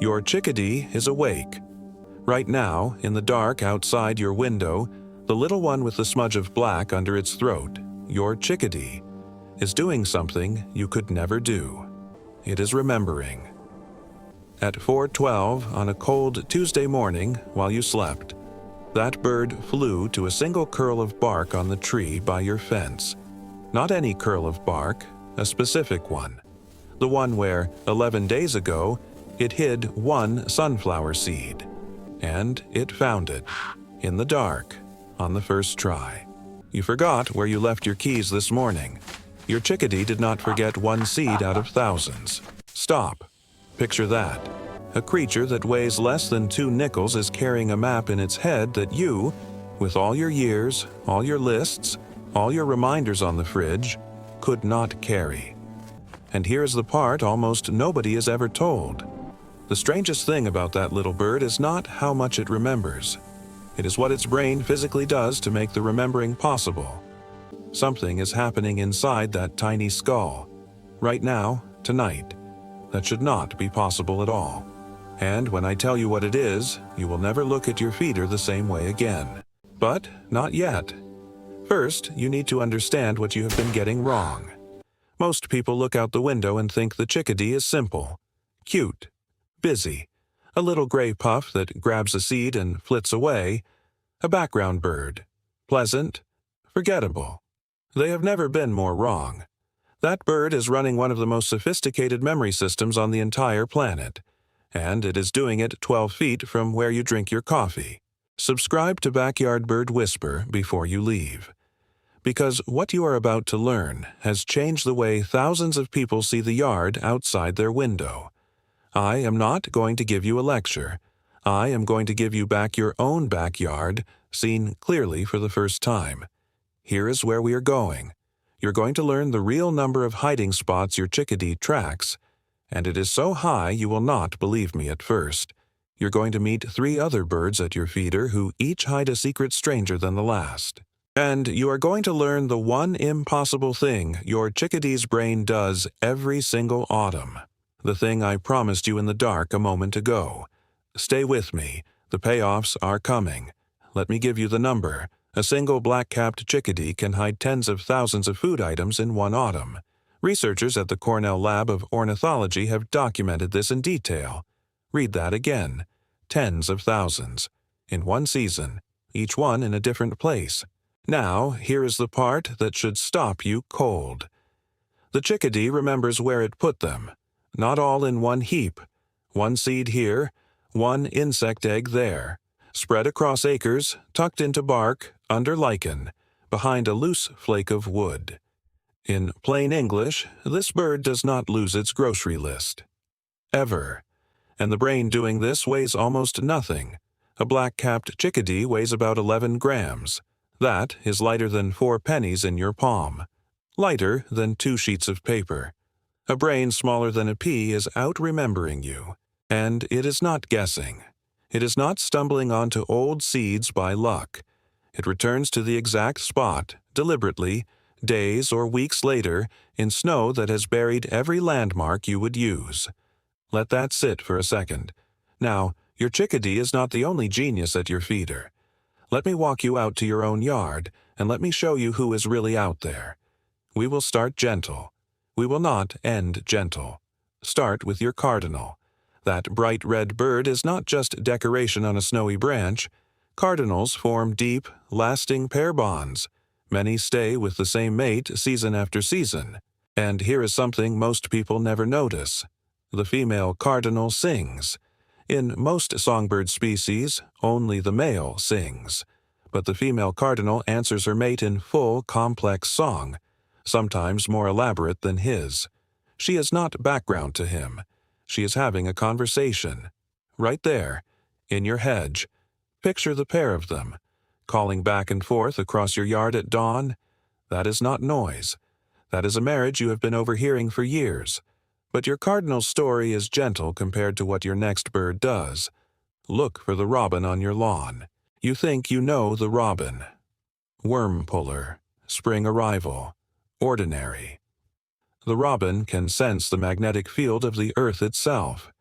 Your chickadee is awake. Right now, in the dark outside your window, the little one with the smudge of black under its throat, your chickadee, is doing something you could never do. It is remembering. At 4:12 on a cold Tuesday morning while you slept, that bird flew to a single curl of bark on the tree by your fence. Not any curl of bark, a specific one. The one where, 11 days ago, it hid one sunflower seed. And it found it, in the dark, on the first try. You forgot where you left your keys this morning. Your chickadee did not forget one seed out of thousands. Stop. Picture that. A creature that weighs less than 2 nickels is carrying a map in its head that you, with all your years, all your lists, all your reminders on the fridge, could not carry. And here's the part almost nobody is ever told. The strangest thing about that little bird is not how much it remembers. It is what its brain physically does to make the remembering possible. Something is happening inside that tiny skull, right now, tonight, that should not be possible at all. And when I tell you what it is, you will never look at your feeder the same way again. But not yet. First, you need to understand what you have been getting wrong. Most people look out the window and think the chickadee is simple, cute, busy, a little gray puff that grabs a seed and flits away, a background bird, pleasant, forgettable. They have never been more wrong. That bird is running one of the most sophisticated memory systems on the entire planet, and it is doing it 12 feet from where you drink your coffee. Subscribe to Backyard Bird Whisper before you leave. Because what you are about to learn has changed the way thousands of people see the yard outside their window. I am not going to give you a lecture. I am going to give you back your own backyard, seen clearly for the first time. Here is where we are going. You're going to learn the real number of hiding spots your chickadee tracks, and it is so high you will not believe me at first. You're going to meet 3 other birds at your feeder who each hide a secret stranger than the last. And you are going to learn the one impossible thing your chickadee's brain does every single autumn. The thing I promised you in the dark a moment ago. Stay with me. The payoffs are coming. Let me give you the number. A single black-capped chickadee can hide tens of thousands of food items in one autumn. Researchers at the Cornell Lab of Ornithology have documented this in detail. Read that again. Tens of thousands. In one season. Each one in a different place. Now, here is the part that should stop you cold. The chickadee remembers where it put them. Not all in one heap. One seed here, one insect egg there. Spread across acres, tucked into bark, under lichen, behind a loose flake of wood. In plain English, this bird does not lose its grocery list. Ever. And the brain doing this weighs almost nothing. A black-capped chickadee weighs about 11 grams. That is lighter than 4 pennies in your palm. Lighter than 2 sheets of paper. A brain smaller than a pea is out-remembering you. And it is not guessing. It is not stumbling onto old seeds by luck. It returns to the exact spot, deliberately, days or weeks later, in snow that has buried every landmark you would use. Let that sit for a second. Now, your chickadee is not the only genius at your feeder. Let me walk you out to your own yard, and let me show you who is really out there. We will start gentle. We will not end gentle. Start with your cardinal. That bright red bird is not just decoration on a snowy branch. Cardinals form deep, lasting pair bonds. Many stay with the same mate season after season. And here is something most people never notice. The female cardinal sings. In most songbird species, only the male sings. But the female cardinal answers her mate in full, complex song, sometimes more elaborate than his. She is not background to him. She is having a conversation. Right there, in your hedge. Picture the pair of them, calling back and forth across your yard at dawn. That is not noise. That is a marriage you have been overhearing for years. But your cardinal's story is gentle compared to what your next bird does. Look for the robin on your lawn. You think you know the robin. Worm puller, spring arrival, ordinary. The robin can sense the magnetic field of the earth itself.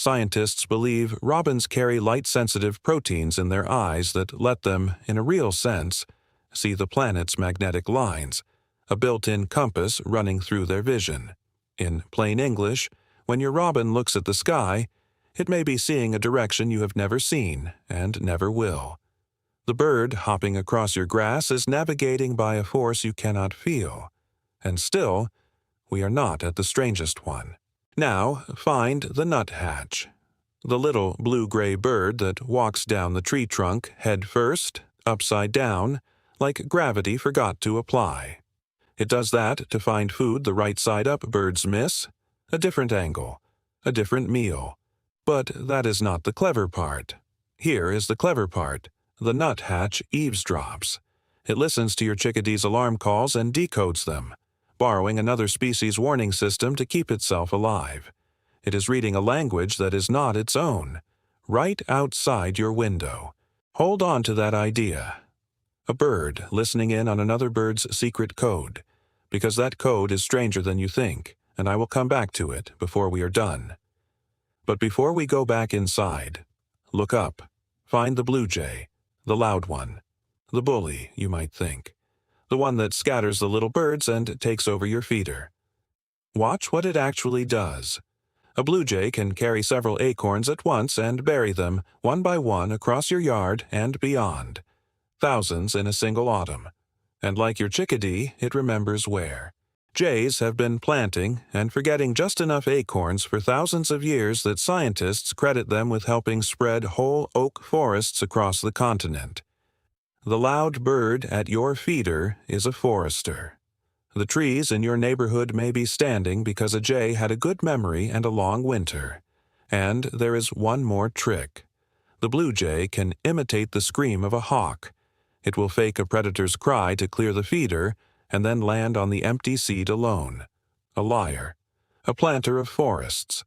Scientists believe robins carry light-sensitive proteins in their eyes that let them, in a real sense, see the planet's magnetic lines, a built-in compass running through their vision. In plain English, when your robin looks at the sky, it may be seeing a direction you have never seen and never will. The bird hopping across your grass is navigating by a force you cannot feel. And still, we are not at the strangest one. Now, find the nuthatch, the little blue-gray bird that walks down the tree trunk head first, upside down, like gravity forgot to apply. It does that to find food the right side up birds miss, a different angle, a different meal. But that is not the clever part. Here is the clever part. The nuthatch eavesdrops. It listens to your chickadee's alarm calls and decodes them, borrowing another species' warning system to keep itself alive. It is reading a language that is not its own, right outside your window. Hold on to that idea. A bird listening in on another bird's secret code, because that code is stranger than you think, and I will come back to it before we are done. But before we go back inside, look up. Find the blue jay, the loud one, the bully, you might think, the one that scatters the little birds and takes over your feeder. Watch what it actually does. A blue jay can carry several acorns at once and bury them, one by one, across your yard and beyond. Thousands in a single autumn. And like your chickadee, it remembers where. Jays have been planting and forgetting just enough acorns for thousands of years that scientists credit them with helping spread whole oak forests across the continent. The loud bird at your feeder is a forester. The trees in your neighborhood may be standing because a jay had a good memory and a long winter. And there is one more trick. The blue jay can imitate the scream of a hawk. It will fake a predator's cry to clear the feeder and then land on the empty seed alone. A liar. A planter of forests.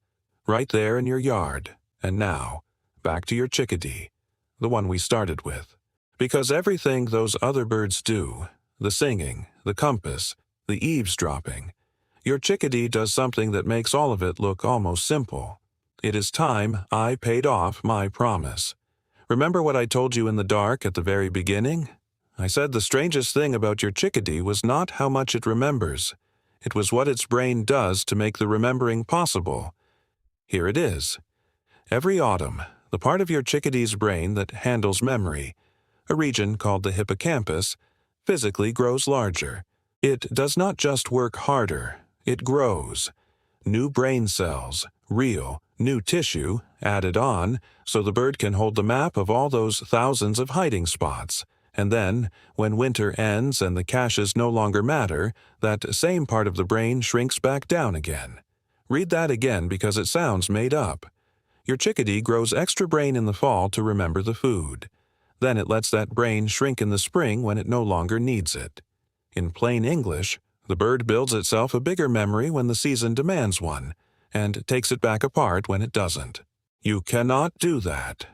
Right there in your yard. And now, back to your chickadee, the one we started with. Because everything those other birds do, the singing, the compass, the eavesdropping, your chickadee does something that makes all of it look almost simple. It is time I paid off my promise. Remember what I told you in the dark at the very beginning? I said the strangest thing about your chickadee was not how much it remembers. It was what its brain does to make the remembering possible. Here it is. Every autumn, the part of your chickadee's brain that handles memory, a region called the hippocampus, physically grows larger. It does not just work harder, it grows. New brain cells, real, new tissue, added on, so the bird can hold the map of all those thousands of hiding spots. And then, when winter ends and the caches no longer matter, that same part of the brain shrinks back down again. Read that again because it sounds made up. Your chickadee grows extra brain in the fall to remember the food. Then it lets that brain shrink in the spring when it no longer needs it. In plain English, the bird builds itself a bigger memory when the season demands one, and takes it back apart when it doesn't. You cannot do that.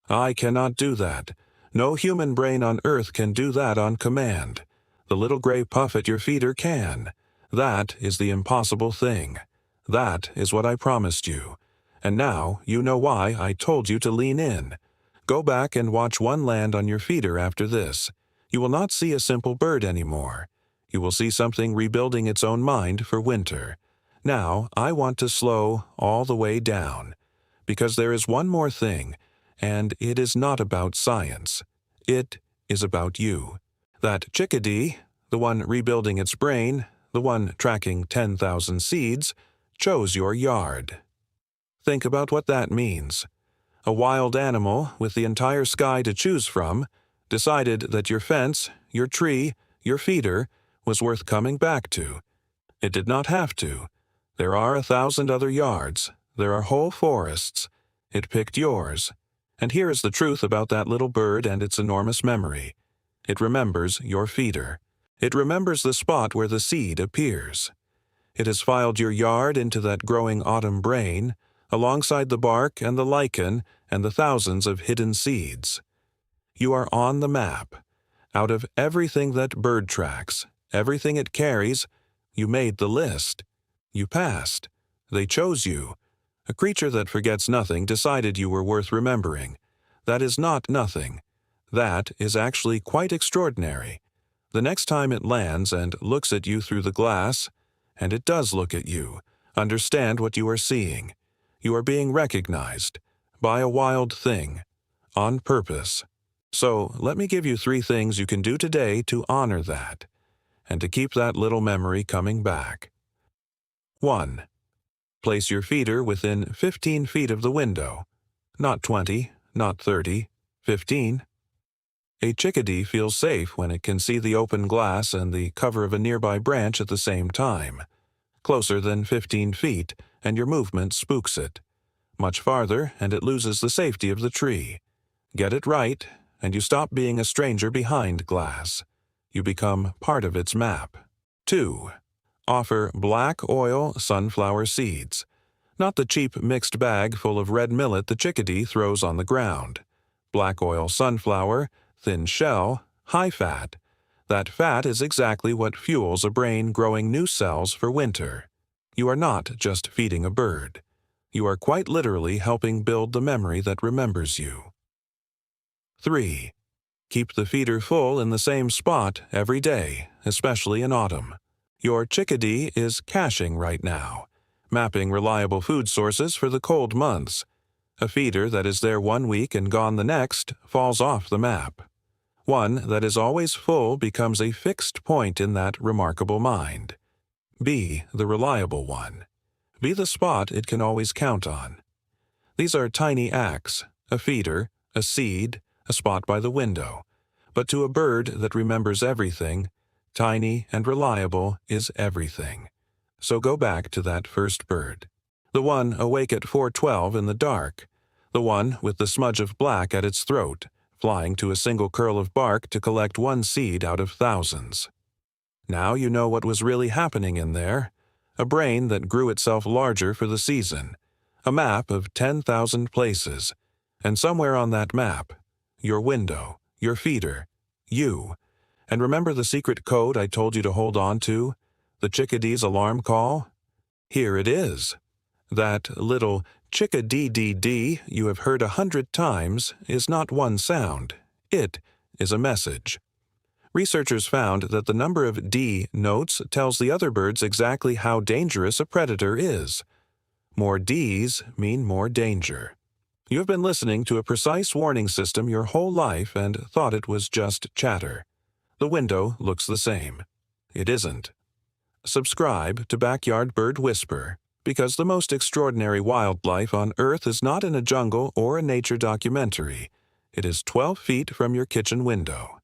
I cannot do that. No human brain on Earth can do that on command. The little gray puff at your feeder can. That is the impossible thing. That is what I promised you. And now you know why I told you to lean in. Go back and watch one land on your feeder after this. You will not see a simple bird anymore. You will see something rebuilding its own mind for winter. Now I want to slow all the way down. Because there is one more thing, and it is not about science. It is about you. That chickadee, the one rebuilding its brain, the one tracking 10,000 seeds, chose your yard. Think about what that means. A wild animal with the entire sky to choose from decided that your fence, your tree, your feeder was worth coming back to. It did not have to. There are 1,000 other yards. There are whole forests. It picked yours. And here is the truth about that little bird and its enormous memory. It remembers your feeder. It remembers the spot where the seed appears. It has filed your yard into that growing autumn brain, alongside the bark and the lichen and the thousands of hidden seeds. You are on the map. Out of everything that bird tracks, everything it carries, you made the list. You passed. They chose you. A creature that forgets nothing decided you were worth remembering. That is not nothing. That is actually quite extraordinary. The next time it lands and looks at you through the glass, and it does look at you, understand what you are seeing. You are being recognized by a wild thing, on purpose. So let me give you 3 things you can do today to honor that, and to keep that little memory coming back. 1. Place your feeder within 15 feet of the window. Not 20, not 30, 15. A chickadee feels safe when it can see the open glass and the cover of a nearby branch at the same time. Closer than 15 feet, and your movement spooks it. Much farther, and it loses the safety of the tree. Get it right, and you stop being a stranger behind glass. You become part of its map. 2. Offer black oil sunflower seeds. Not the cheap mixed bag full of red millet the chickadee throws on the ground. Black oil sunflower, thin shell, high fat. That fat is exactly what fuels a brain growing new cells for winter. You are not just feeding a bird. You are quite literally helping build the memory that remembers you. 3. Keep the feeder full in the same spot every day, especially in autumn. Your chickadee is caching right now, mapping reliable food sources for the cold months. A feeder that is there 1 week and gone the next falls off the map. One that is always full becomes a fixed point in that remarkable mind. Be the reliable one. Be the spot it can always count on. These are tiny acts, a feeder, a seed, a spot by the window. But to a bird that remembers everything, tiny and reliable is everything. So go back to that first bird. The one awake at 4:12 in the dark. The one with the smudge of black at its throat, flying to a single curl of bark to collect 1 seed out of thousands. Now you know what was really happening in there. A brain that grew itself larger for the season. A map of 10,000 places. And somewhere on that map, your window, your feeder, you. And remember the secret code I told you to hold on to? The chickadee's alarm call? Here it is. That little chickadee you have heard 100 times is not one sound. It is a message. Researchers found that the number of D notes tells the other birds exactly how dangerous a predator is. More Ds mean more danger. You have been listening to a precise warning system your whole life and thought it was just chatter. The window looks the same. It isn't. Subscribe to Backyard Bird Whisper, because the most extraordinary wildlife on Earth is not in a jungle or a nature documentary. It is 12 feet from your kitchen window.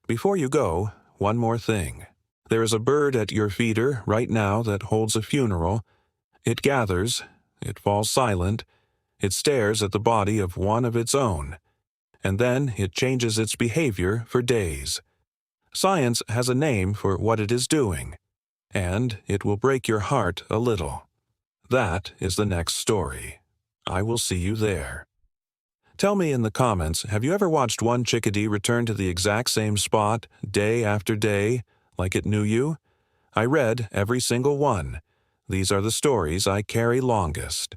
Before you go, one more thing. There is a bird at your feeder right now that holds a funeral. It gathers, it falls silent, it stares at the body of one of its own, and then it changes its behavior for days. Science has a name for what it is doing, and it will break your heart a little. That is the next story. I will see you there. Tell me in the comments, have you ever watched one chickadee return to the exact same spot, day after day, like it knew you? I read every single one. These are the stories I carry longest.